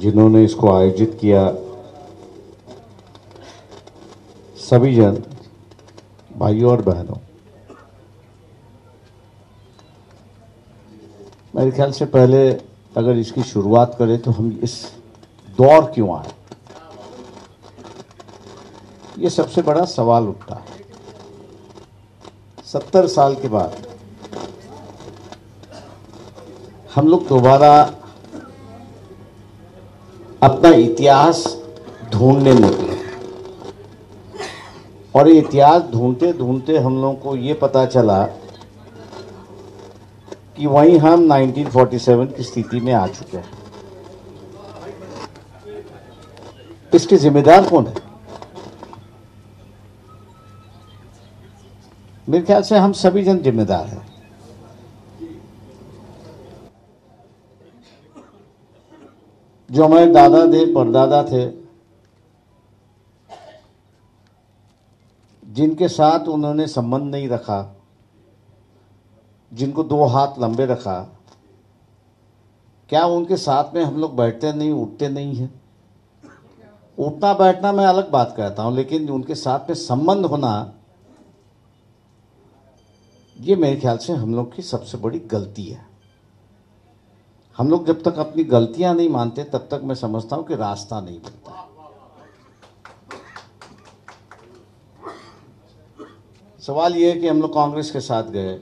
जिन्होंने इसको आयोजित किया, सभी जन भाइयों और बहनों, मेरे ख्याल से पहले अगर इसकी शुरुआत करें तो हम इस दौर क्यों आए, ये सबसे बड़ा सवाल उठता है। 70 साल के बाद हम लोग दोबारा अपना इतिहास ढूंढने निकले और ये इतिहास ढूंढते ढूंढते हम लोगों को ये पता चला कि वहीं हम 1947 की स्थिति में आ चुके हैं। इसके जिम्मेदार कौन है? मेरे ख्याल से हम सभी जन जिम्मेदार हैं। जो हमारे दादा थे, परदादा थे, जिनके साथ उन्होंने संबंध नहीं रखा, जिनको 2 हाथ लंबे रखा, क्या उनके साथ में हम लोग बैठते नहीं, उठते नहीं हैं? उठना बैठना मैं अलग बात कहता हूं, लेकिन उनके साथ में संबंध होना, ये मेरे ख्याल से हम लोग की सबसे बड़ी गलती है। हम लोग जब तक अपनी गलतियां नहीं मानते तब तक मैं समझता हूं कि रास्ता नहीं मिलता। सवाल यह है कि हम लोग कांग्रेस के साथ गए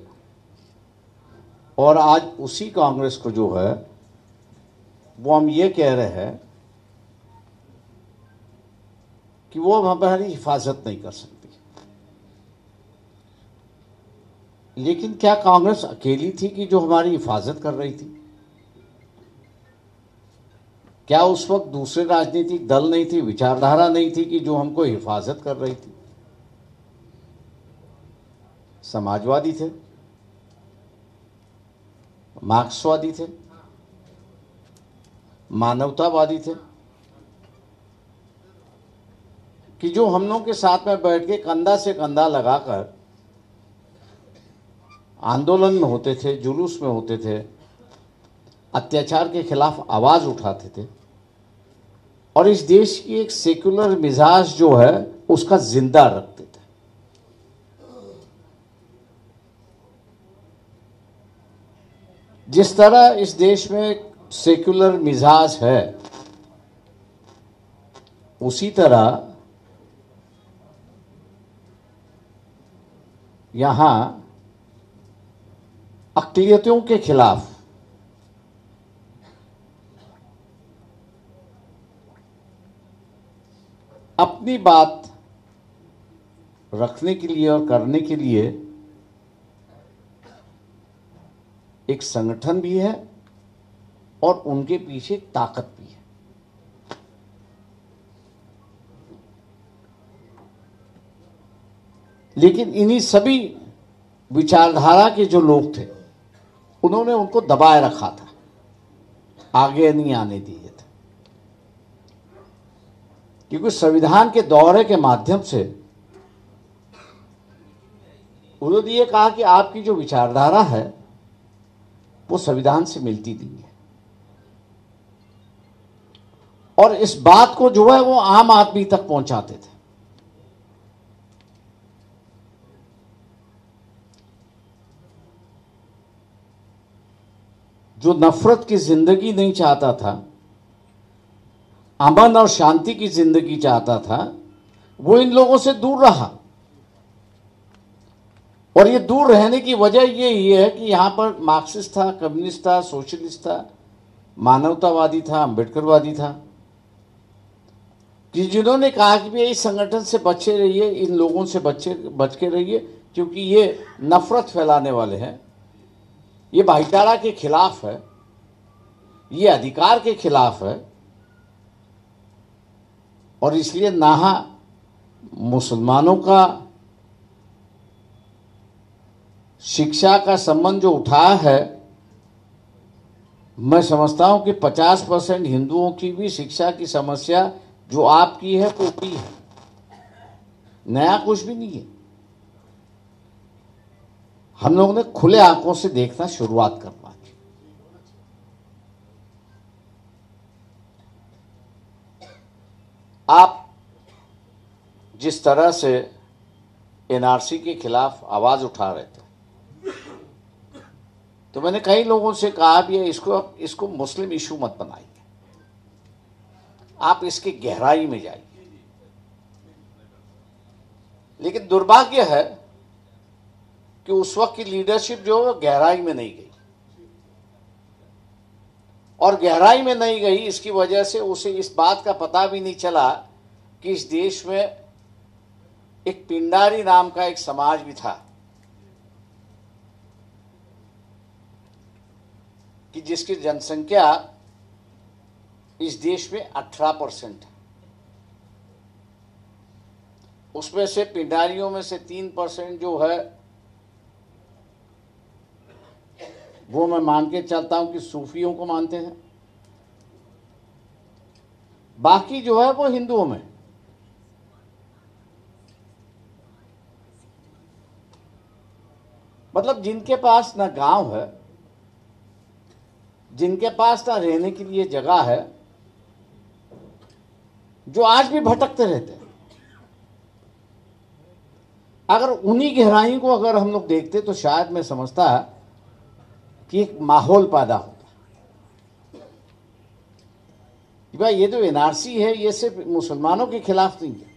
और आज उसी कांग्रेस को जो है वो हम ये कह रहे हैं कि वो अब हमारी हिफाजत नहीं कर सकती। लेकिन क्या कांग्रेस अकेली थी कि जो हमारी हिफाजत कर रही थी? क्या उस वक्त दूसरे राजनीतिक दल नहीं थी, विचारधारा नहीं थी कि जो हमको हिफाजत कर रही थी? समाजवादी थे, मार्क्सवादी थे, मानवतावादी थे, कि जो हम लोगों के साथ में बैठ के कंधा से कंधा लगाकर आंदोलन में होते थे, जुलूस में होते थे, अत्याचार के खिलाफ आवाज उठाते थे और इस देश की एक सेक्युलर मिजाज जो है उसका जिंदा रखते थे। जिस तरह इस देश में सेक्युलर मिजाज है, उसी तरह यहां अक़लियतों के खिलाफ अपनी बात रखने के लिए और करने के लिए एक संगठन भी है और उनके पीछे ताकत भी है। लेकिन इन्हीं सभी विचारधारा के जो लोग थे उन्होंने उनको दबाए रखा था, आगे नहीं आने दिए थे, क्योंकि संविधान के दौरे के माध्यम से उन्होंने ये कहा कि आपकी जो विचारधारा है वो संविधान से मिलती नहीं है। और इस बात को जो है वो आम आदमी तक पहुंचाते थे। जो नफरत की जिंदगी नहीं चाहता था, अमन और शांति की जिंदगी चाहता था, वो इन लोगों से दूर रहा। और ये दूर रहने की वजह ये है कि यहां पर मार्क्सिस्ट था, कम्युनिस्ट था, सोशलिस्ट था, मानवतावादी था, अम्बेडकरवादी था, कि जिन्होंने कहा कि भाई इस संगठन से बचे रहिए, इन लोगों से बच के रहिए, क्योंकि ये नफरत फैलाने वाले हैं, ये भाईचारा के खिलाफ है, ये अधिकार के खिलाफ है। और इसलिए नाहा मुसलमानों का शिक्षा का संबंध जो उठाया है, मैं समझता हूं कि 50% हिंदुओं की भी शिक्षा की समस्या जो आपकी है वो भी है, नया कुछ भी नहीं है। हम लोगों ने खुले आंखों से देखना शुरुआत करना चाहिए। आप जिस तरह से एनआरसी के खिलाफ आवाज उठा रहे थे, तो मैंने कई लोगों से कहा भी है, इसको मुस्लिम इशू मत बनाइए, आप इसकी गहराई में जाइए। लेकिन दुर्भाग्य है कि उस वक्त की लीडरशिप जो है गहराई में नहीं गई, और गहराई में नहीं गई इसकी वजह से उसे इस बात का पता भी नहीं चला कि इस देश में एक पिंडारी नाम का एक समाज भी था, कि जिसकी जनसंख्या इस देश में 18% है। उसमें से पिंडारियों में से 3% जो है वो मैं मान के चलता हूं कि सूफियों को मानते हैं, बाकी जो है वो हिंदुओं में। मतलब जिनके पास ना गांव है, जिनके पास ना रहने के लिए जगह है, जो आज भी भटकते रहते हैं। अगर उन्हीं गहराई को अगर हम लोग देखते तो शायद मैं समझता कि एक माहौल पैदा होता कि भाई ये जो एनआरसी है ये सिर्फ मुसलमानों के खिलाफ नहीं है,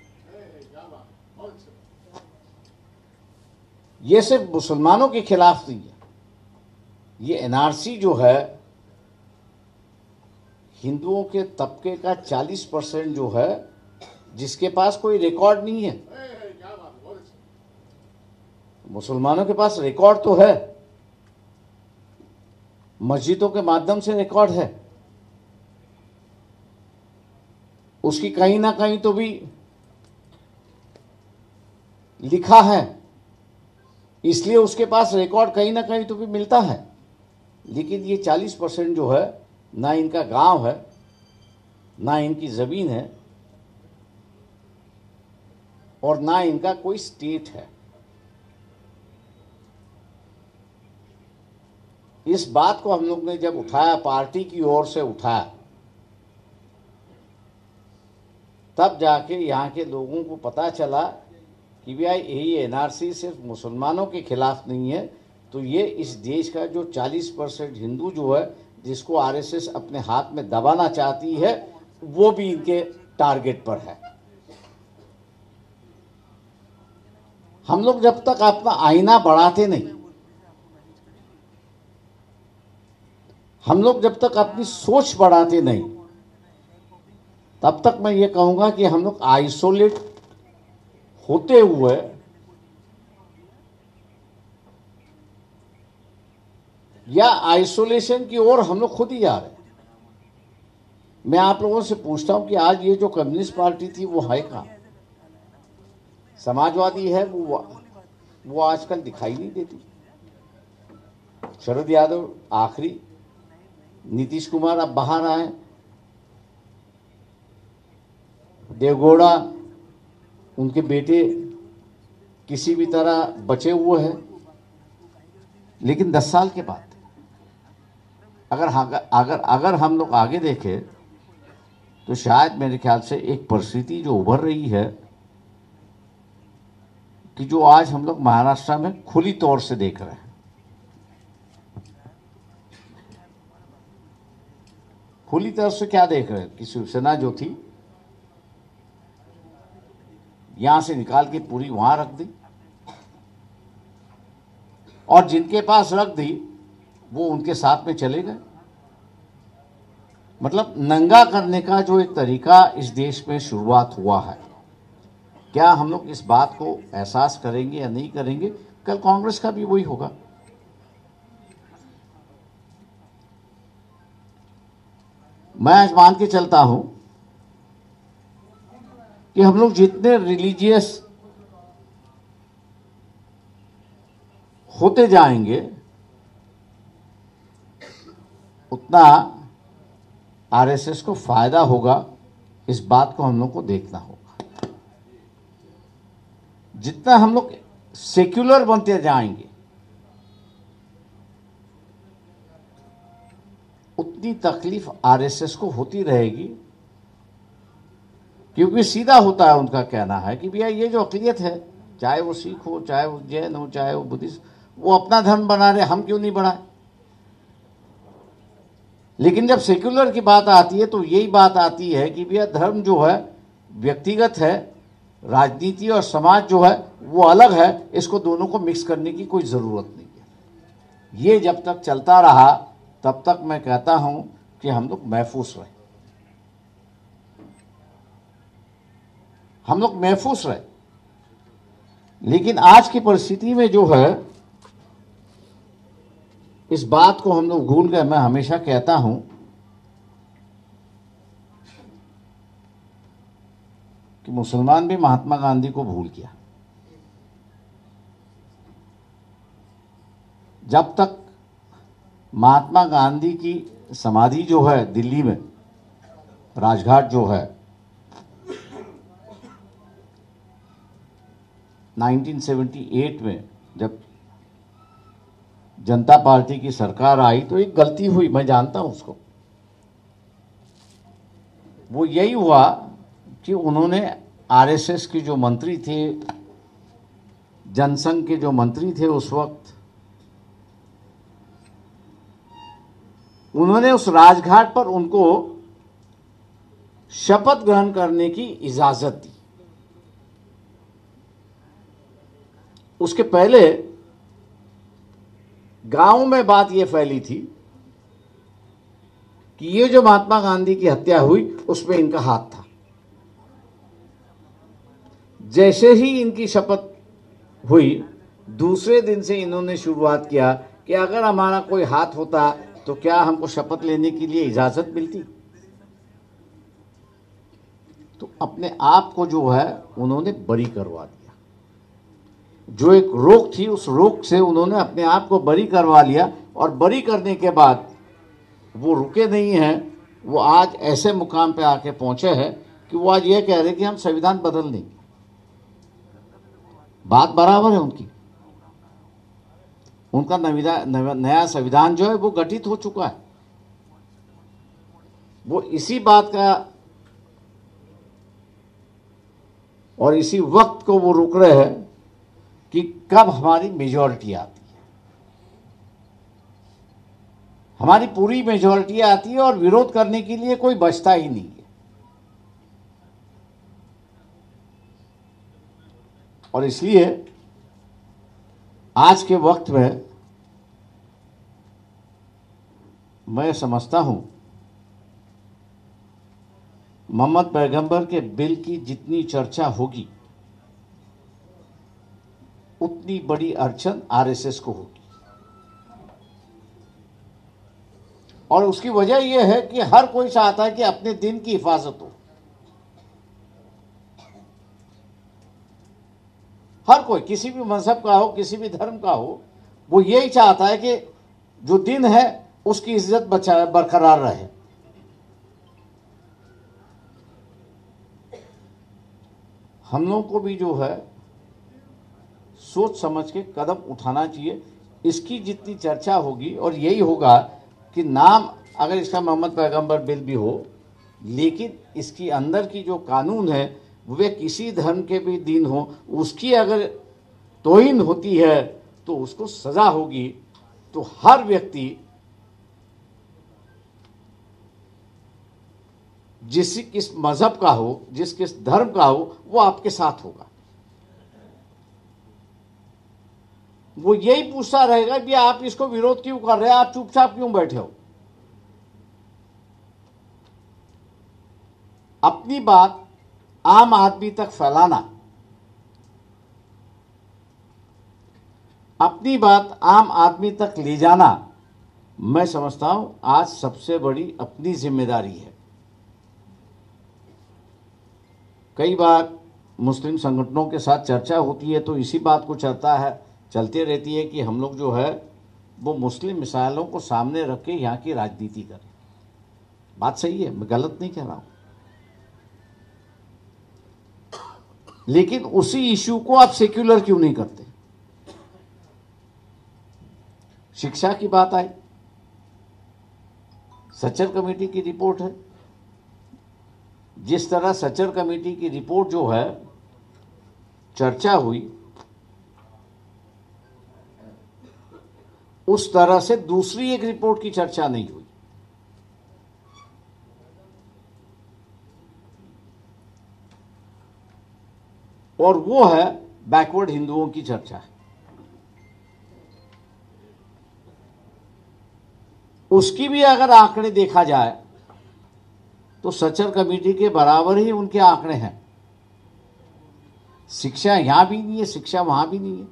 ये सिर्फ मुसलमानों के खिलाफ नहीं है, ये एनआरसी जो है हिंदुओं के तबके का 40% जो है, जिसके पास कोई रिकॉर्ड नहीं है। मुसलमानों के पास रिकॉर्ड तो है, मस्जिदों के माध्यम से रिकॉर्ड है, उसकी कहीं ना कहीं तो भी लिखा है, इसलिए उसके पास रिकॉर्ड कहीं ना कहीं तो भी मिलता है। लेकिन ये 40% जो है, ना इनका गांव है, ना इनकी जमीन है, और ना इनका कोई स्टेट है। इस बात को हम लोग ने जब उठाया, पार्टी की ओर से उठाया, तब जाके यहाँ के लोगों को पता चला कि भाई ये एनआरसी सिर्फ मुसलमानों के खिलाफ नहीं है, तो ये इस देश का जो 40% हिंदू जो है, जिसको आरएसएस अपने हाथ में दबाना चाहती है, वो भी इनके टारगेट पर है। हम लोग जब तक अपना आईना बढ़ाते नहीं, हम लोग जब तक अपनी सोच बढ़ाते नहीं, तब तक मैं ये कहूंगा कि हम लोग आइसोलेट होते हुए या आइसोलेशन की ओर हम लोग खुद ही जा रहे हैं। मैं आप लोगों से पूछता हूं कि आज ये जो कम्युनिस्ट पार्टी थी वो है कहां? समाजवादी है वो आजकल दिखाई नहीं देती। शरद यादव आखिरी, नीतीश कुमार अब बाहर आए, देवगौड़ा उनके बेटे किसी भी तरह बचे हुए हैं। लेकिन 10 साल के बाद अगर हम लोग आगे देखें तो शायद मेरे ख्याल से एक परिस्थिति जो उभर रही है कि जो आज हम लोग महाराष्ट्र में खुली तौर से देख रहे हैं। खुली तौर से क्या देख रहे हैं कि शिवसेना जो थी यहां से निकाल के पूरी वहां रख दी, और जिनके पास रख दी वो उनके साथ में चले गए। मतलब नंगा करने का जो एक तरीका इस देश में शुरुआत हुआ है, क्या हम लोग इस बात को एहसास करेंगे या नहीं करेंगे? कल कांग्रेस का भी वही होगा। मैं आज मान के चलता हूं कि हम लोग जितने रिलीजियस होते जाएंगे उतना आरएसएस को फायदा होगा। इस बात को हम लोग को देखना होगा। जितना हम लोग सेक्युलर बनते जाएंगे उतनी तकलीफ आरएसएस को होती रहेगी, क्योंकि सीधा होता है, उनका कहना है कि भैया ये जो अक़लियत है, चाहे वो सिख हो, चाहे वो जैन हो, चाहे वो बुद्धिस्ट, वो अपना धर्म बना रहे, हम क्यों नहीं बढ़ाएं। लेकिन जब सेक्युलर की बात आती है तो यही बात आती है कि भैया धर्म जो है व्यक्तिगत है, राजनीति और समाज जो है वो अलग है, इसको दोनों को मिक्स करने की कोई ज़रूरत नहीं है। ये जब तक चलता रहा तब तक मैं कहता हूं कि हम लोग महफूज रहे, हम लोग महफूज रहे। लेकिन आज की परिस्थिति में जो है, इस बात को हम लोग भूल गए। मैं हमेशा कहता हूं कि मुसलमान भी महात्मा गांधी को भूल गया। जब तक महात्मा गांधी की समाधि जो है दिल्ली में, राजघाट जो है, 1978 में जब जनता पार्टी की सरकार आई तो एक गलती हुई, मैं जानता हूं उसको। वो यही हुआ कि उन्होंने आरएसएस के जो मंत्री थे, जनसंघ के जो मंत्री थे उस वक्त, उन्होंने उस राजघाट पर उनको शपथ ग्रहण करने की इजाजत दी। उसके पहले गांव में बात यह फैली थी कि ये जो महात्मा गांधी की हत्या हुई उसमें इनका हाथ था। जैसे ही इनकी शपथ हुई, दूसरे दिन से इन्होंने शुरुआत किया कि अगर हमारा कोई हाथ होता तो क्या हमको शपथ लेने के लिए इजाजत मिलती। तो अपने आप को जो है उन्होंने बरी करवा दिया। जो एक रोक थी उस रोक से उन्होंने अपने आप को बरी करवा लिया, और बरी करने के बाद वो रुके नहीं हैं। वो आज ऐसे मुकाम पे आके पहुंचे हैं कि वो आज ये कह रहे हैं कि हम संविधान बदल देंगे। बात बराबर है उनकी। उनका नया संविधान जो है वो गठित हो चुका है। वो इसी बात का और इसी वक्त को वो रुक रहे हैं कि कब हमारी मेजॉरिटी आती है। हमारी पूरी मेजॉरिटी आती है और विरोध करने के लिए कोई बचता ही नहीं है। और इसलिए आज के वक्त में मैं समझता हूं मोहम्मद पैगंबर के बिल की जितनी चर्चा होगी उतनी बड़ी अड़चन आरएसएस को होगी। और उसकी वजह यह है कि हर कोई चाहता है कि अपने दिन की हिफाजत हो। हर कोई, किसी भी मजहब का हो, किसी भी धर्म का हो, वो यही चाहता है कि जो दिन है उसकी इज्जत बरकरार रहे। हम लोगों को भी जो है सोच समझ के कदम उठाना चाहिए। इसकी जितनी चर्चा होगी, और यही होगा कि नाम अगर इसका मोहम्मद पैगंबर बिल भी हो, लेकिन इसकी अंदर की जो कानून है वे किसी धर्म के भी दिन हो, उसकी अगर तौहीन होती है तो उसको सजा होगी। तो हर व्यक्ति जिस किस मजहब का हो, जिस किस धर्म का हो, वो आपके साथ होगा। वो यही पूछता रहेगा कि आप इसको विरोध क्यों कर रहे हैं, आप चुपचाप क्यों बैठे हो। अपनी बात आम आदमी तक फैलाना, अपनी बात आम आदमी तक ले जाना, मैं समझता हूं आज सबसे बड़ी अपनी जिम्मेदारी है। कई बार मुस्लिम संगठनों के साथ चर्चा होती है तो इसी बात को चलते रहती है कि हम लोग जो है वो मुस्लिम मिसाइलों को सामने रख के यहाँ की राजनीति करें। बात सही है, मैं गलत नहीं कह रहा हूं, लेकिन उसी इश्यू को आप सेक्युलर क्यों नहीं करते। शिक्षा की बात आई, सच्चर कमेटी की रिपोर्ट है, जिस तरह सचर कमेटी की रिपोर्ट जो है चर्चा हुई, उस तरह से दूसरी एक रिपोर्ट की चर्चा नहीं हुई। और वो है बैकवर्ड हिंदुओं की चर्चा। उसकी भी अगर आंकड़े देखा जाए तो सचर कमेटी के बराबर ही उनके आंकड़े हैं। शिक्षा यहां भी नहीं है, शिक्षा वहां भी नहीं है।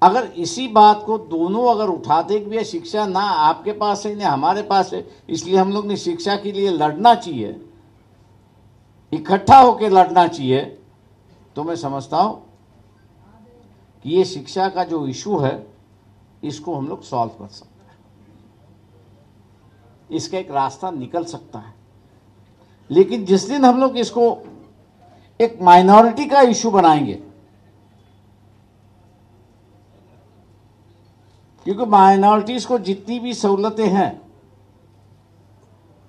अगर इसी बात को दोनों अगर उठाते कि भैया शिक्षा ना आपके पास है ना हमारे पास है, इसलिए हम लोग ने शिक्षा के लिए लड़ना चाहिए, इकट्ठा होकर लड़ना चाहिए, तो मैं समझता हूं कि ये शिक्षा का जो इशू है इसको हम लोग सॉल्व कर सकते हैं, इसका एक रास्ता निकल सकता है। लेकिन जिस दिन हम लोग इसको एक माइनॉरिटी का इशू बनाएंगे, क्योंकि माइनॉरिटीज को जितनी भी सहूलतें हैं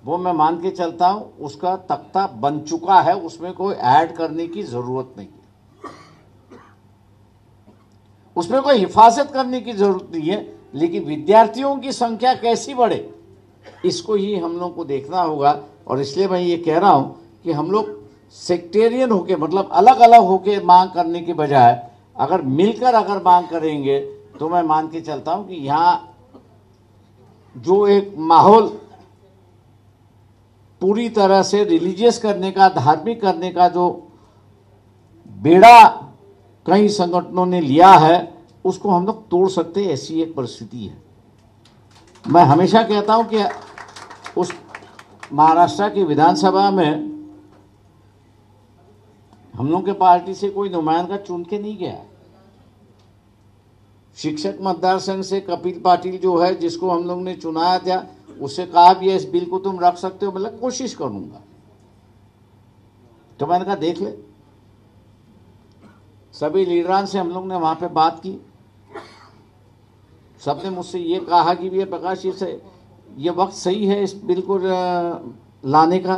वो मैं मान के चलता हूं उसका तख्ता बन चुका है, उसमें कोई ऐड करने की जरूरत नहीं है, उसमें कोई हिफाजत करने की जरूरत नहीं है। लेकिन विद्यार्थियों की संख्या कैसी बढ़े इसको ही हम लोग को देखना होगा। और इसलिए मैं ये कह रहा हूं कि हम लोग सेक्टेरियन होके, मतलब अलग अलग होके मांग करने के बजाय अगर मिलकर अगर मांग करेंगे तो मैं मान के चलता हूं कि यहां जो एक माहौल पूरी तरह से रिलीजियस करने का, धार्मिक करने का जो बेड़ा कई संगठनों ने लिया है उसको हम लोग तोड़ सकते हैं, ऐसी एक परिस्थिति है। मैं हमेशा कहता हूं कि उस महाराष्ट्र की विधानसभा में हम लोग के पार्टी से कोई नुमाइंदा चुन के नहीं गया। शिक्षक मतदार संघ से कपिल पाटिल जो है, जिसको हम लोग ने चुनाया था, उससे कहा भी इस बिल को तुम रख सकते हो, मतलब कोशिश करूंगा। तो मैंने कहा देख ले। सभी लीडरान से हम लोग ने वहां पे बात की, सबने मुझसे ये कहा कि भैया प्रकाश ये वक्त सही है इस बिल को लाने का।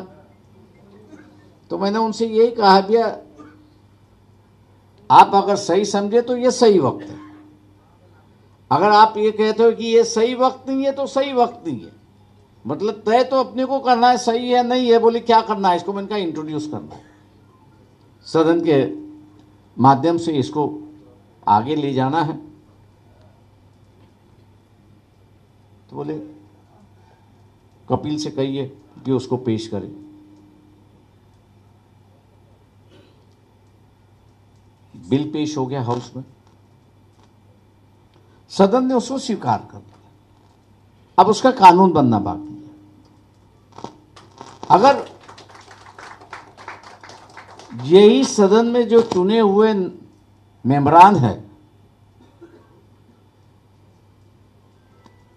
तो मैंने उनसे यही कहा भैया आप अगर सही समझे तो ये सही वक्त है, अगर आप ये कहते हो कि ये सही वक्त नहीं है तो सही वक्त नहीं है, मतलब तय तो अपने को करना है सही है नहीं है। बोले क्या करना है इसको? मैंने कहा इंट्रोड्यूस करना है, सदन के माध्यम से इसको आगे ले जाना है। तो बोले कपिल से कहिए कि उसको पेश करे। बिल पेश हो गया हाउस में, सदन ने उसको स्वीकार कर लिया। अब उसका कानून बनना बाकी है। अगर यही सदन में जो चुने हुए मेंबरान है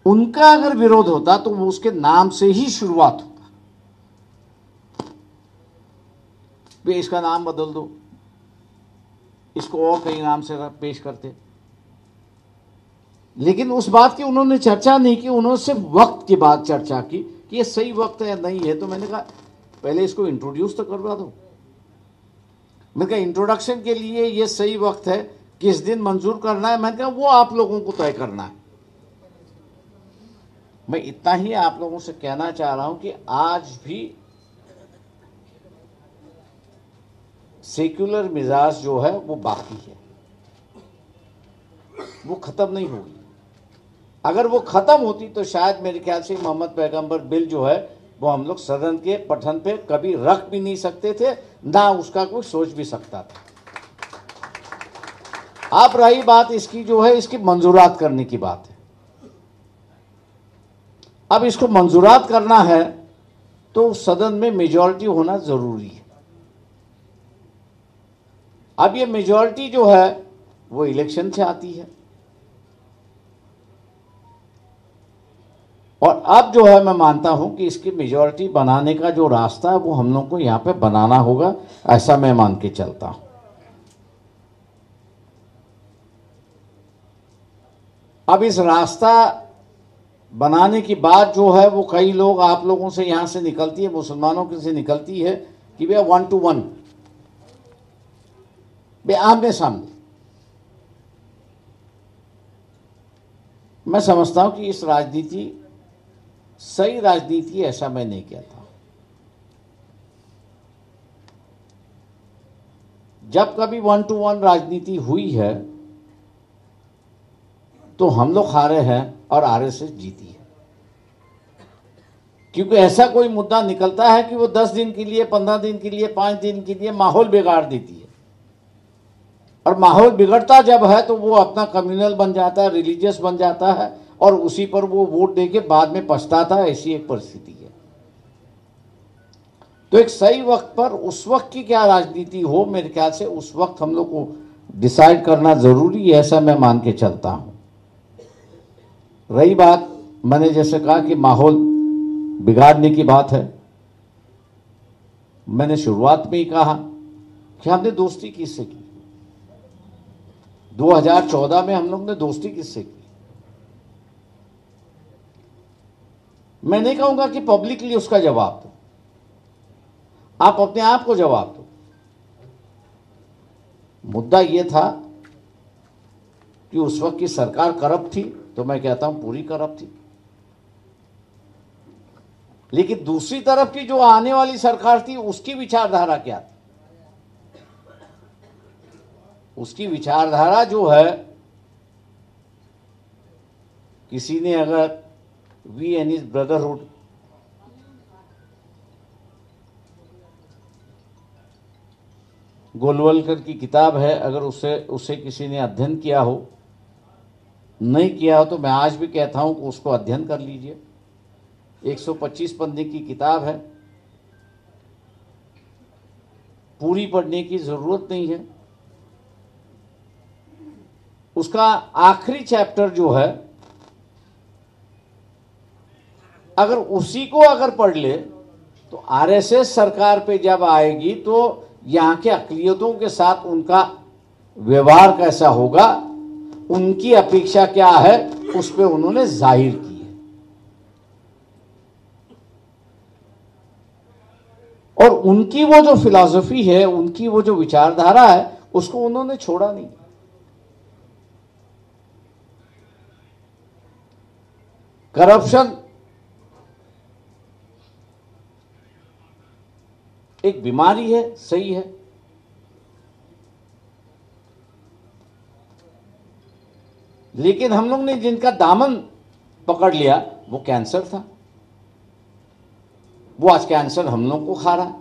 उनका अगर विरोध होता तो वो उसके नाम से ही शुरुआत होता, वे इसका नाम बदल दो, इसको और कई नाम से पेश करते। लेकिन उस बात की उन्होंने चर्चा नहीं की, उन्होंने सिर्फ वक्त की बात चर्चा की कि ये सही वक्त है या नहीं है। तो मैंने कहा पहले इसको इंट्रोड्यूस तो करवा दो। मैंने कहा इंट्रोडक्शन के लिए ये सही वक्त है, किस दिन मंजूर करना है, मैंने कहा वो आप लोगों को तय करना है। मैं इतना ही आप लोगों से कहना चाह रहा हूं कि आज भी सेक्युलर मिजाज जो है वो बाकी है, वो खत्म नहीं होगी। अगर वो खत्म होती तो शायद मेरे ख्याल से मोहम्मद पैगंबर बिल जो है वो हम लोग सदन के पठन पे कभी रख भी नहीं सकते थे, ना उसका कोई सोच भी सकता था। अब रही बात इसकी जो है इसकी मंजूरात करने की बात है। अब इसको मंजूरात करना है तो सदन में मेजॉरिटी होना जरूरी है। अब ये मेजॉरिटी जो है वो इलेक्शन से आती है, और अब जो है मैं मानता हूं कि इसकी मेजॉरिटी बनाने का जो रास्ता है वो हम लोग को यहां पे बनाना होगा, ऐसा मैं मान के चलता हूं। अब इस रास्ता बनाने की बात जो है वो कई लोग आप लोगों से यहाँ से निकलती है, मुसलमानों के से निकलती है कि भैया 1 to 1 बे आमने सामने। मैं समझता हूं कि इस राजनीति सही राजनीति ऐसा मैं नहीं कहता। जब कभी 1 to 1 राजनीति हुई है तो हम लोग हारे हैं और आरएसएस जीती है, क्योंकि ऐसा कोई मुद्दा निकलता है कि वो 10 दिन के लिए, 15 दिन के लिए, 5 दिन के लिए माहौल बिगाड़ देती है। और माहौल बिगड़ता जब है तो वो अपना कम्युनल बन जाता है, रिलीजियस बन जाता है और उसी पर वो वोट देके बाद में पछताता है। ऐसी एक परिस्थिति है। तो एक सही वक्त पर उस वक्त की क्या राजनीति हो, मेरे ख्याल से उस वक्त हम लोग को डिसाइड करना जरूरी है, ऐसा मैं मान के चलता हूं। रही बात, मैंने जैसे कहा कि माहौल बिगाड़ने की बात है, मैंने शुरुआत में ही कहा कि हमने दोस्ती किससे की। 2014 में हम लोग ने दोस्ती किससे की। मैं नहीं कहूंगा कि पब्लिकली उसका जवाब दो, आप अपने आप को जवाब दो। मुद्दा यह था कि उस वक्त की सरकार करप्ट थी, तो मैं कहता हूं पूरी करप्ट थी। लेकिन दूसरी तरफ की जो आने वाली सरकार थी उसकी विचारधारा क्या थी? उसकी विचारधारा जो है, किसी ने अगर we and his brotherhood Golwalkar की किताब है, अगर उसे किसी ने अध्ययन किया हो, नहीं किया हो तो मैं आज भी कहता हूं कि उसको अध्ययन कर लीजिए। 125 पन्ने की किताब है, पूरी पढ़ने की जरूरत नहीं है। उसका आखिरी चैप्टर जो है, अगर उसी को अगर पढ़ ले तो आरएसएस सरकार पे जब आएगी तो यहां के अक़लियतों के साथ उनका व्यवहार कैसा होगा, उनकी अपेक्षा क्या है, उस पे उन्होंने जाहिर की है। और उनकी वो जो फिलॉसफी है, उनकी वो जो विचारधारा है, उसको उन्होंने छोड़ा नहीं। करप्शन एक बीमारी है, सही है, लेकिन हम लोग ने जिनका दामन पकड़ लिया वो कैंसर था। वो आज कैंसर हम लोग को खा रहा है,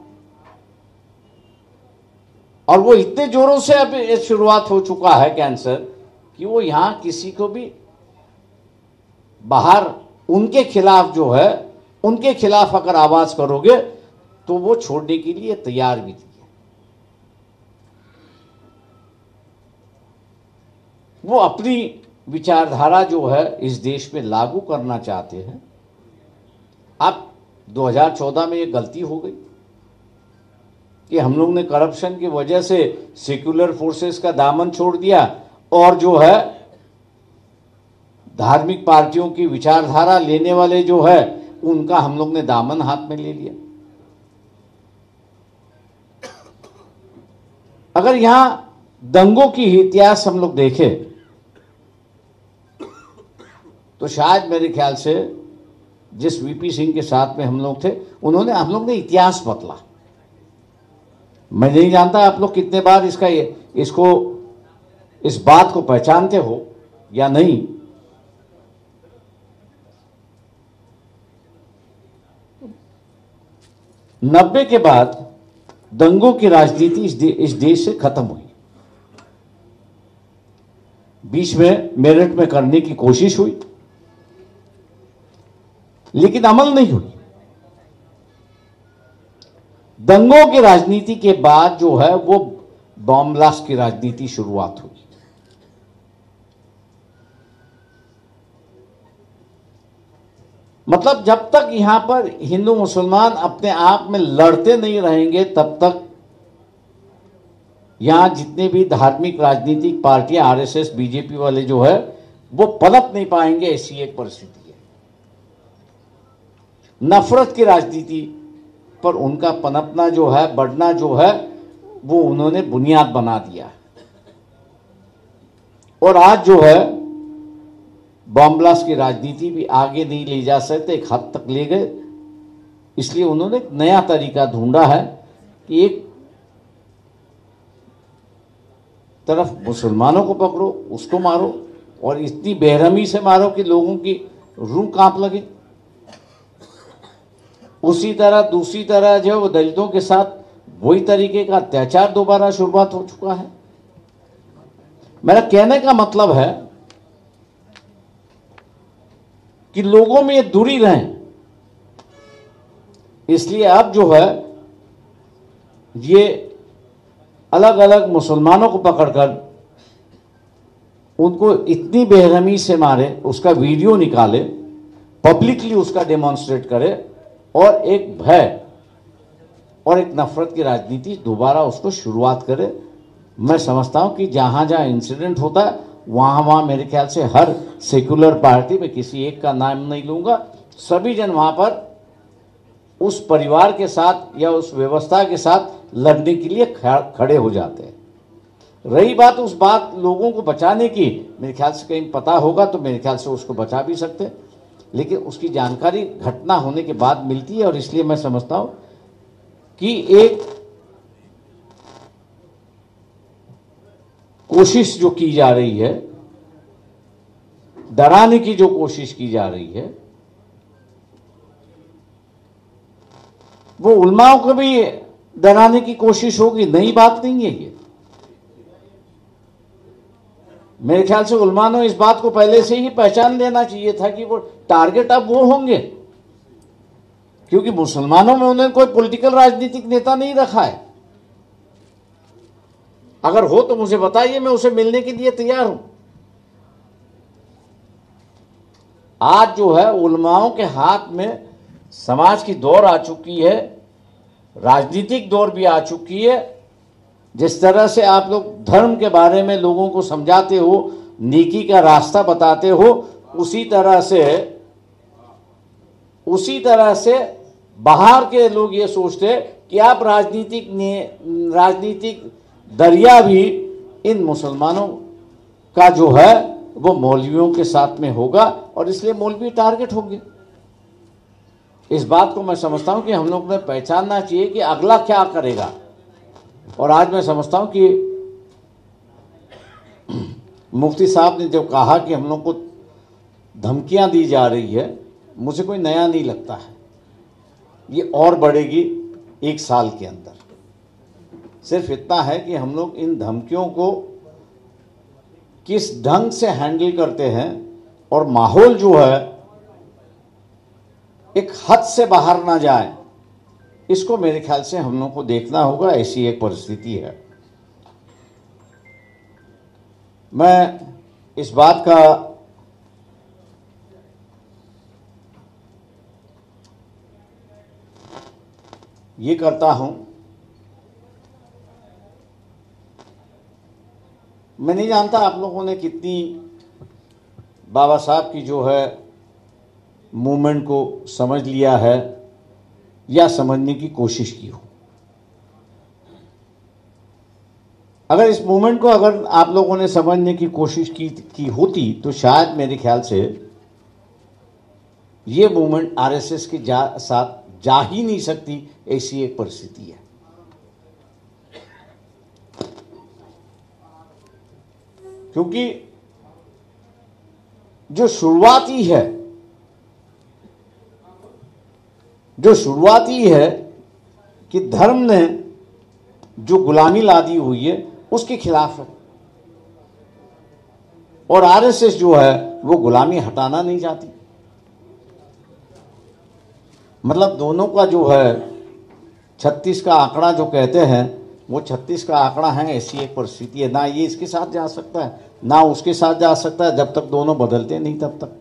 और वो इतने जोरों से अब शुरुआत हो चुका है कैंसर कि वो यहां किसी को भी बाहर उनके खिलाफ जो है, उनके खिलाफ अगर आवाज करोगे तो वो छोड़ने के लिए तैयार भी थी। वो अपनी विचारधारा जो है इस देश में लागू करना चाहते हैं। अब 2014 में ये गलती हो गई कि हम लोग ने करप्शन की वजह से सेक्युलर फोर्सेस का दामन छोड़ दिया और जो है धार्मिक पार्टियों की विचारधारा लेने वाले जो है उनका हम लोग ने दामन हाथ में ले लिया। अगर यहां दंगों की इतिहास हम लोग देखें तो शायद मेरे ख्याल से जिस वीपी सिंह के साथ में हम लोग थे, हम लोग ने इतिहास बदला। मैं नहीं जानता आप लोग कितने बार इस बात को पहचानते हो या नहीं। नब्बे के बाद दंगों की राजनीति इस देश से खत्म हुई। बीच में मेरठ में करने की कोशिश हुई लेकिन अमल नहीं हुई। दंगों की राजनीति के बाद जो है वो बॉम्ब ब्लास्ट की राजनीति शुरुआत हुई। मतलब जब तक यहां पर हिंदू मुसलमान अपने आप में लड़ते नहीं रहेंगे तब तक यहां जितने भी धार्मिक राजनीतिक पार्टियां, आरएसएस, बीजेपी वाले जो है वो पनप नहीं पाएंगे। ऐसी एक परिस्थिति है। नफरत की राजनीति पर उनका पनपना जो है, बढ़ना जो है, वो उन्होंने बुनियाद बना दिया। और आज जो है बॉम्ब ब्लास्ट की राजनीति भी आगे नहीं ले जा सकते, एक हद तक ले गए। इसलिए उन्होंने एक नया तरीका ढूंढा है कि एक तरफ मुसलमानों को पकड़ो, उसको मारो, और इतनी बेरहमी से मारो कि लोगों की रूह कांप लगे। उसी तरह दूसरी तरह जो वो दलितों के साथ वही तरीके का अत्याचार दोबारा शुरुआत हो चुका है। मेरा कहने का मतलब है कि लोगों में ये दूरी रहे। इसलिए अब जो है ये अलग अलग मुसलमानों को पकड़कर उनको इतनी बेरहमी से मारे, उसका वीडियो निकाले, पब्लिकली उसका डेमोन्स्ट्रेट करे, और एक भय और एक नफरत की राजनीति दोबारा उसको शुरुआत करे। मैं समझता हूं कि जहां जहां इंसिडेंट होता है वहां वहां मेरे ख्याल से हर सेक्युलर पार्टी में, किसी एक का नाम नहीं लूंगा, सभी जन वहां पर उस परिवार के साथ या उस व्यवस्था के साथ लड़ने के लिए खड़े हो जाते हैं। रही बात उस बात लोगों को बचाने की, मेरे ख्याल से कहीं पता होगा तो मेरे ख्याल से उसको बचा भी सकते हैं, लेकिन उसकी जानकारी घटना होने के बाद मिलती है। और इसलिए मैं समझता हूं कि एक कोशिश जो की जा रही है, डराने की जो कोशिश की जा रही है, वो उलमाओं को भी डराने की कोशिश होगी। नई बात नहीं है ये। मेरे ख्याल से उलमा ने इस बात को पहले से ही पहचान लेना चाहिए था कि वो टारगेट अब वो होंगे, क्योंकि मुसलमानों में उन्होंने कोई पॉलिटिकल राजनीतिक नेता नहीं रखा है। अगर हो तो मुझे बताइए, मैं उसे मिलने के लिए तैयार हूं। आज जो है उलमाओं के हाथ में समाज की दौर आ चुकी है, राजनीतिक दौर भी आ चुकी है। जिस तरह से आप लोग धर्म के बारे में लोगों को समझाते हो, नेकी का रास्ता बताते हो, उसी तरह से बाहर के लोग ये सोचते हैं कि आप राजनीतिक दरिया भी इन मुसलमानों का जो है वो मौलवियों के साथ में होगा, और इसलिए मौलवी टारगेट होंगे। इस बात को मैं समझता हूं कि हम लोग ने पहचानना चाहिए कि अगला क्या करेगा। और आज मैं समझता हूं कि मुफ्ती साहब ने जब कहा कि हम लोग को धमकियां दी जा रही है, मुझे कोई नया नहीं लगता है। ये और बढ़ेगी 1 साल के अंदर। सिर्फ इतना है कि हम लोग इन धमकियों को किस ढंग से हैंडल करते हैं, और माहौल जो है एक हद से बाहर ना जाए, इसको मेरे ख्याल से हम लोग को देखना होगा। ऐसी एक परिस्थिति है। मैं इस बात का ये करता हूं, मैं नहीं जानता आप लोगों ने कितनी बाबा साहब की जो है मूवमेंट को समझ लिया है या समझने की कोशिश की हो। अगर इस मूवमेंट को अगर आप लोगों ने समझने की कोशिश की होती तो शायद मेरे ख्याल से ये मूवमेंट आरएसएस के साथ जा ही नहीं सकती, ऐसी एक परिस्थिति है। क्योंकि जो शुरुआती है कि धर्म ने जो गुलामी लादी हुई है उसके खिलाफ है, और आरएसएस जो है वो गुलामी हटाना नहीं चाहती। मतलब दोनों का जो है 36 का आंकड़ा जो कहते हैं, वो 36 का आंकड़ा है। ऐसी एक परिस्थिति है, ना ये इसके साथ जा सकता है ना उसके साथ जा सकता है, जब तक दोनों बदलते नहीं तब तक।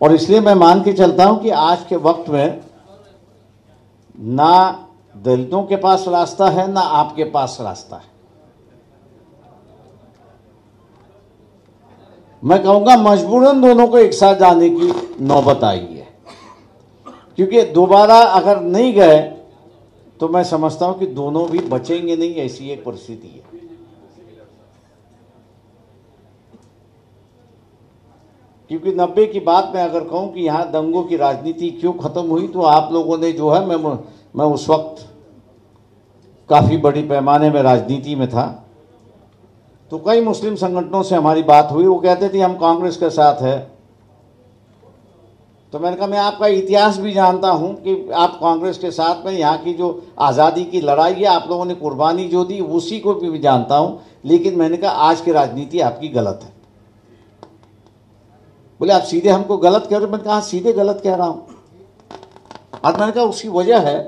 और इसलिए मैं मान के चलता हूं कि आज के वक्त में ना दलितों के पास रास्ता है ना आपके पास रास्ता है। मैं कहूँगा मजबूरन दोनों को एक साथ जाने की नौबत आई है, क्योंकि दोबारा अगर नहीं गए तो मैं समझता हूँ कि दोनों भी बचेंगे नहीं, ऐसी एक परिस्थिति है। क्योंकि 90 की बात मैं अगर कहूँ कि यहाँ दंगों की राजनीति क्यों खत्म हुई, तो आप लोगों ने जो है, मैं उस वक्त काफ़ी बड़ी पैमाने में राजनीति में था, तो कई मुस्लिम संगठनों से हमारी बात हुई। वो कहते थे हम कांग्रेस के साथ है। तो मैंने कहा मैं आपका इतिहास भी जानता हूं कि आप कांग्रेस के साथ में, यहाँ की जो आज़ादी की लड़ाई है आप लोगों ने कुर्बानी जो दी उसी को भी जानता हूं, लेकिन मैंने कहा आज की राजनीति आपकी गलत है। बोले आप सीधे हमको गलत कह रहे हो। मैंने कहा सीधे गलत कह रहा हूं। और मैंने कहा उसकी वजह है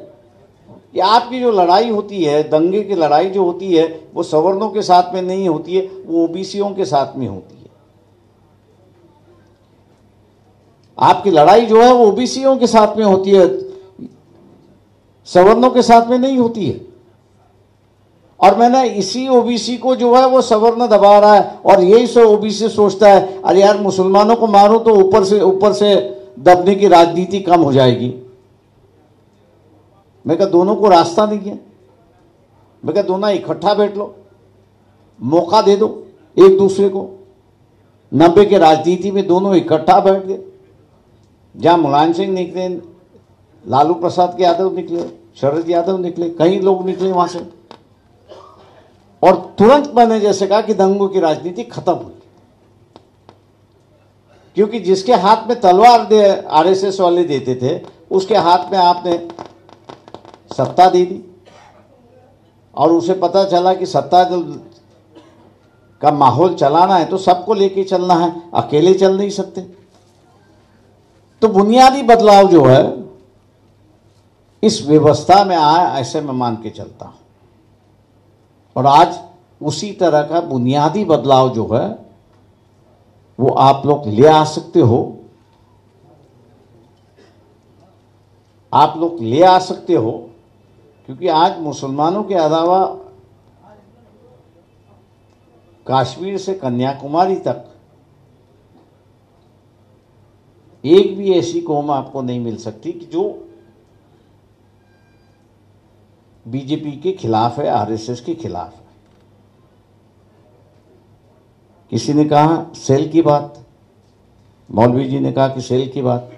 कि आपकी जो लड़ाई होती है, दंगे की लड़ाई जो होती है, वो सवर्णों के साथ में नहीं होती है, वो ओबीसीओं के साथ में होती है। आपकी लड़ाई जो है वो ओबीसीओं के साथ में होती है, सवर्णों के साथ में नहीं होती है। और मैंने इसी ओबीसी को जो है वो सवर्ण दबा रहा है, और यही सो ओबीसी सोचता है अरे यार मुसलमानों को मारो तो ऊपर से दबने की राजनीति कम हो जाएगी। मैं कहा दोनों को रास्ता नहीं है। मैं कहा दोनों इकट्ठा बैठ लो, मौका दे दो एक दूसरे को। 90 के राजनीति में दोनों इकट्ठा बैठ गए। जहां मुलायम सिंह निकले, लालू प्रसाद यादव निकले, शरद यादव निकले, कई लोग निकले वहां से, और तुरंत मैंने जैसे कहा कि दंगों की राजनीति खत्म हुई। क्योंकि जिसके हाथ में तलवार आरएसएस वाले देते थे, उसके हाथ में आपने सत्ता दे दी, और उसे पता चला कि सत्ता का माहौल चलाना है तो सबको लेके चलना है, अकेले चल नहीं सकते। तो बुनियादी बदलाव जो है इस व्यवस्था में आया, ऐसे मैं मान के चलता हूं। और आज उसी तरह का बुनियादी बदलाव जो है वो आप लोग ले आ सकते हो, आप लोग ले आ सकते हो। क्योंकि आज मुसलमानों के अलावा कश्मीर से कन्याकुमारी तक एक भी ऐसी कौम आपको नहीं मिल सकती कि जो बीजेपी के खिलाफ है, आरएसएस के खिलाफ है। किसी ने कहा सेल की बात, मौलवी जी ने कहा कि सेल की बात।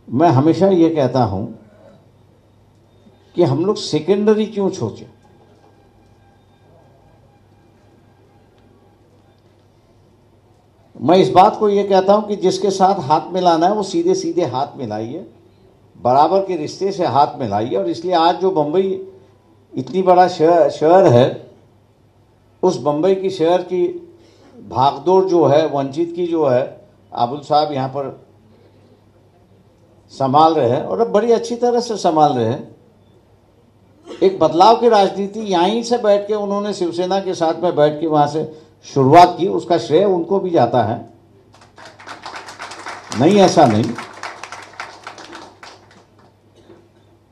मैं हमेशा ये कहता हूं कि हम लोग सेकेंडरी क्यों सोचे। मैं इस बात को ये कहता हूं कि जिसके साथ हाथ मिलाना है वो सीधे सीधे हाथ मिलाइए, बराबर के रिश्ते से हाथ मिलाइए। और इसलिए आज जो बंबई इतनी बड़ा शहर है, उस बंबई की शहर की भागदौड़ जो है, वंचित की जो है, आबुल साहब यहाँ पर संभाल रहे हैं, और अब बड़ी अच्छी तरह से संभाल रहे हैं। एक बदलाव की राजनीति यहीं से बैठ के उन्होंने शिवसेना के साथ में बैठ के वहां से शुरुआत की, उसका श्रेय उनको भी जाता है, नहीं ऐसा नहीं।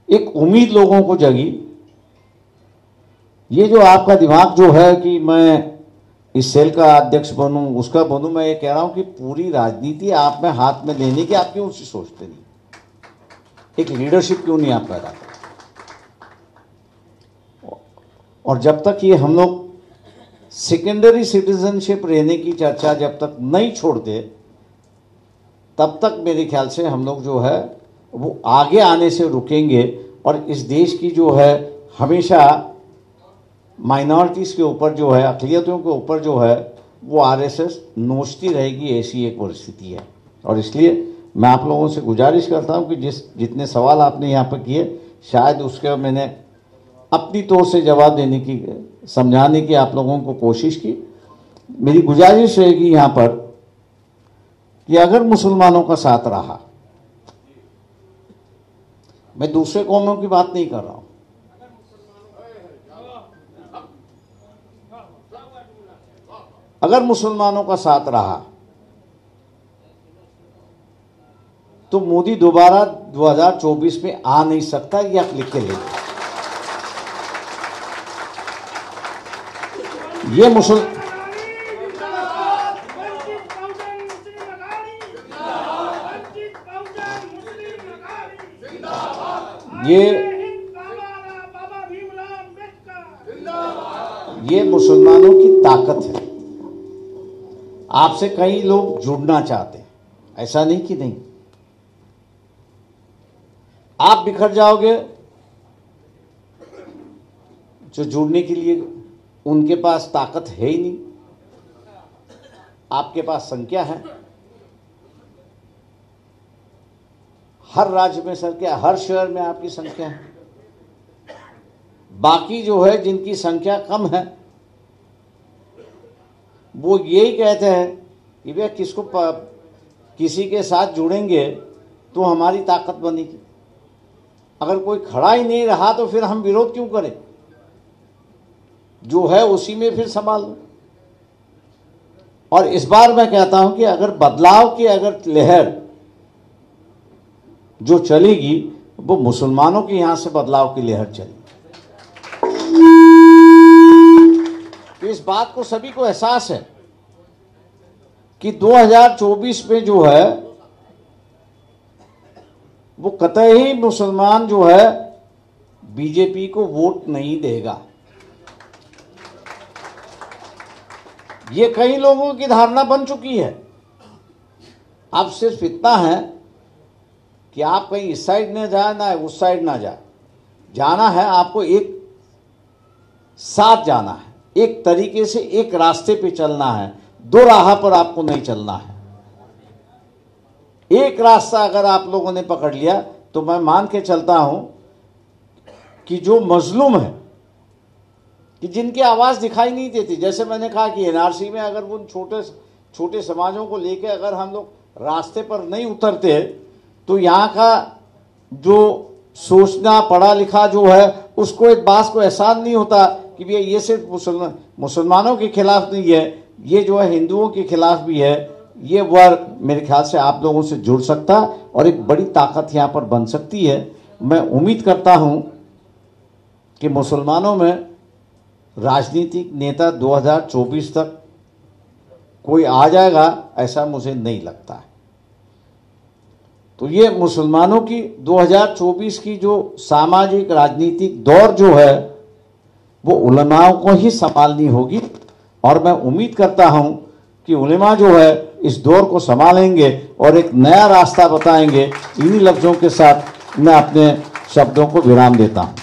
एक उम्मीद लोगों को जगी। ये जो आपका दिमाग जो है कि मैं इस सेल का अध्यक्ष बनूं, उसका बनूं, मैं ये कह रहा हूं कि पूरी राजनीति आप में हाथ में लेने की आप क्यों उसे सोचते नहीं? एक लीडरशिप क्यों नहीं आप पैदा करते? और जब तक ये हम लोग सेकेंडरी सिटीजनशिप रहने की चर्चा जब तक नहीं छोड़ते, तब तक मेरे ख्याल से हम लोग जो है वो आगे आने से रुकेंगे। और इस देश की जो है हमेशा माइनॉरिटीज़ के ऊपर जो है, अक़लियतों के ऊपर जो है वो आरएसएस नोचती रहेगी, ऐसी एक परिस्थिति है। और इसलिए मैं आप लोगों से गुजारिश करता हूं कि जितने सवाल आपने यहाँ पर किए, शायद उसके मैंने अपनी तौर से जवाब देने की, समझाने की आप लोगों को कोशिश की। मेरी गुजारिश रहेगी यहाँ पर कि अगर मुसलमानों का साथ रहा, मैं दूसरे कौमों की बात नहीं कर रहा हूं, अगर मुसलमानों का साथ रहा तो मोदी दोबारा 2024 में आ नहीं सकता, ये आप लिख के ले। ये मुसलमानों की ताकत है। आपसे कई लोग जुड़ना चाहते हैं, ऐसा नहीं कि नहीं। आप बिखर जाओगे, जो जुड़ने के लिए उनके पास ताकत है ही नहीं। आपके पास संख्या है, हर राज्य में संख्या, हर शहर में आपकी संख्या है। बाकी जो है जिनकी संख्या कम है वो यही कहते हैं कि भैया किसी के साथ जुड़ेंगे तो हमारी ताकत बनेगी। अगर कोई खड़ा ही नहीं रहा तो फिर हम विरोध क्यों करें? जो है उसी में फिर संभाल लो। और इस बार मैं कहता हूं कि अगर बदलाव की अगर लहर जो चलेगी वो मुसलमानों के यहां से बदलाव की लहर चलेगी। तो इस बात को सभी को एहसास है कि 2024 में जो है वो कतई मुसलमान जो है बीजेपी को वोट नहीं देगा। ये कई लोगों की धारणा बन चुकी है। अब सिर्फ इतना है कि आप कहीं इस साइड न जाए ना उस साइड ना जाए, जाना है आपको एक साथ जाना है, एक तरीके से एक रास्ते पे चलना है। दो राह पर आपको नहीं चलना है। एक रास्ता अगर आप लोगों ने पकड़ लिया तो मैं मान के चलता हूं कि जो मजलूम है, कि जिनकी आवाज दिखाई नहीं देती, जैसे मैंने कहा कि एनआरसी में अगर उन छोटे छोटे समाजों को लेकर अगर हम लोग रास्ते पर नहीं उतरते तो यहाँ का जो सोचना पढ़ा लिखा जो है उसको एक बात को एहसास नहीं होता कि भैया ये सिर्फ मुसलमानों के खिलाफ नहीं है, ये जो है हिंदुओं के खिलाफ भी है। ये वर्ग मेरे ख्याल से आप लोगों से जुड़ सकता और एक बड़ी ताकत यहाँ पर बन सकती है। मैं उम्मीद करता हूँ कि मुसलमानों में राजनीतिक नेता 2024 तक कोई आ जाएगा, ऐसा मुझे नहीं लगता है। तो ये मुसलमानों की 2024 की जो सामाजिक राजनीतिक दौर जो है वो उलमाओं को ही संभालनी होगी। और मैं उम्मीद करता हूं कि उलमा जो है इस दौर को संभालेंगे और एक नया रास्ता बताएंगे। इन्हीं लफ्जों के साथ मैं अपने शब्दों को विराम देता हूं।